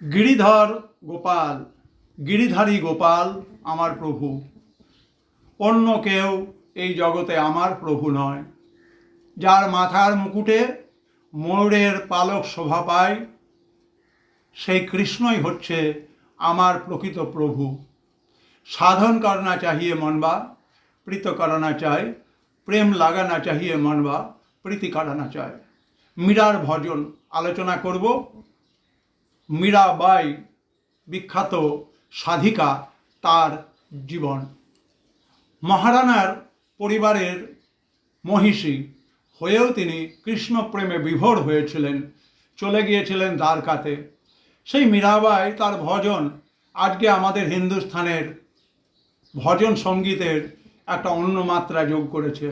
গিরিধর গোপাল, গিরিধারী গোপাল আমার প্রভু। অন্য কেউ এই জগতে আমার প্রভু নয়। যার মাথার মুকুটে ময়ূরের পালক শোভা পায়, সেই কৃষ্ণই হচ্ছে আমার প্রকৃত প্রভু। সাধন করনা চাহিয়ে মনবা, প্রীত করনা চায়, প্রেম লাগানা চাহিয়ে মনবা, প্রীতি করানা চায়। মীরার ভজন আলোচনা করব। মীরাবাই বিখ্যাত সাধিকা, তার জীবন। মহারানার পরিবারের মহিষী হয়েও তিনি কৃষ্ণ প্রেমে বিভোর হয়েছিলেন, চলে গিয়েছিলেন দ্বারকাতে। সেই মীরাবাই তার ভজন আজকে আমাদের হিন্দুস্থানের ভজন সঙ্গীতের একটা অন্য মাত্রা যোগ করেছে।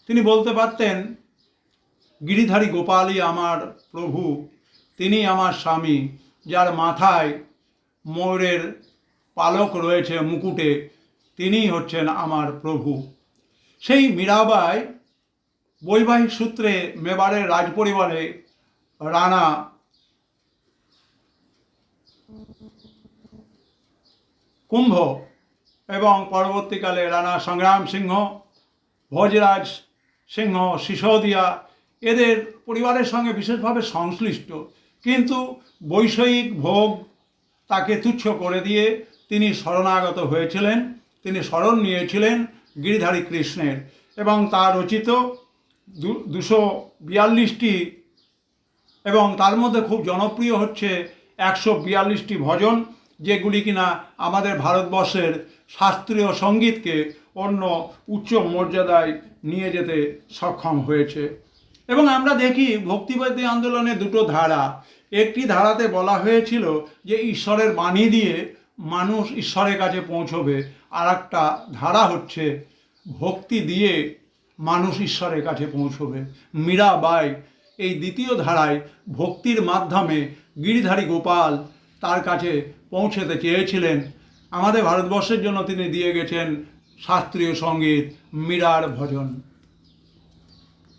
তিনি বলতে পারতেন, গিরিধারী গোপালই আমার প্রভু, তিনি আমার স্বামী। যার মাথায় ময়ূরের পালক রয়েছে মুকুটে, তিনিই হচ্ছেন আমার প্রভু। সেই মীরাবাই বৈবাহিক সূত্রে মেবারের রাজপরিবারে রানা কুম্ভ এবং পরবর্তীকালে রানা সংগ্রাম সিংহ, ভোজরাজ সিংহ, সিসোদিয়া, এদের পরিবারের সঙ্গে বিশেষভাবে সংশ্লিষ্ট। কিন্তু বৈষয়িক ভোগ তাকে তুচ্ছ করে দিয়ে তিনি শরণাগত হয়েছিলেন, তিনি শরণ নিয়েছিলেন গিরিধারী কৃষ্ণের। এবং তার রচিত 242টি, এবং তার মধ্যে খুব জনপ্রিয় হচ্ছে 142টি ভজন, যেগুলি কিনা আমাদের ভারতবর্ষের শাস্ত্রীয় সঙ্গীতকে অন্য উচ্চ মর্যাদায় নিয়ে যেতে সক্ষম হয়েছে। এবং আমরা দেখি ভক্তিবাদী আন্দোলনে দুটো ধারা। একটি ধারাতে বলা হয়েছিল যে ঈশ্বরের বাণী দিয়ে মানুষ ঈশ্বরের কাছে পৌঁছবে, আর একটা ধারা হচ্ছে ভক্তি দিয়ে মানুষ ঈশ্বরের কাছে পৌঁছবে। মীরাবাই এই দ্বিতীয় ধারায় ভক্তির মাধ্যমে গিরিধারী গোপাল তার কাছে পৌঁছতে চেয়েছিলেন। আমাদের ভারতবর্ষের জন্য তিনি দিয়ে গেছেন শাস্ত্রীয় সঙ্গীত, মীরার ভজন।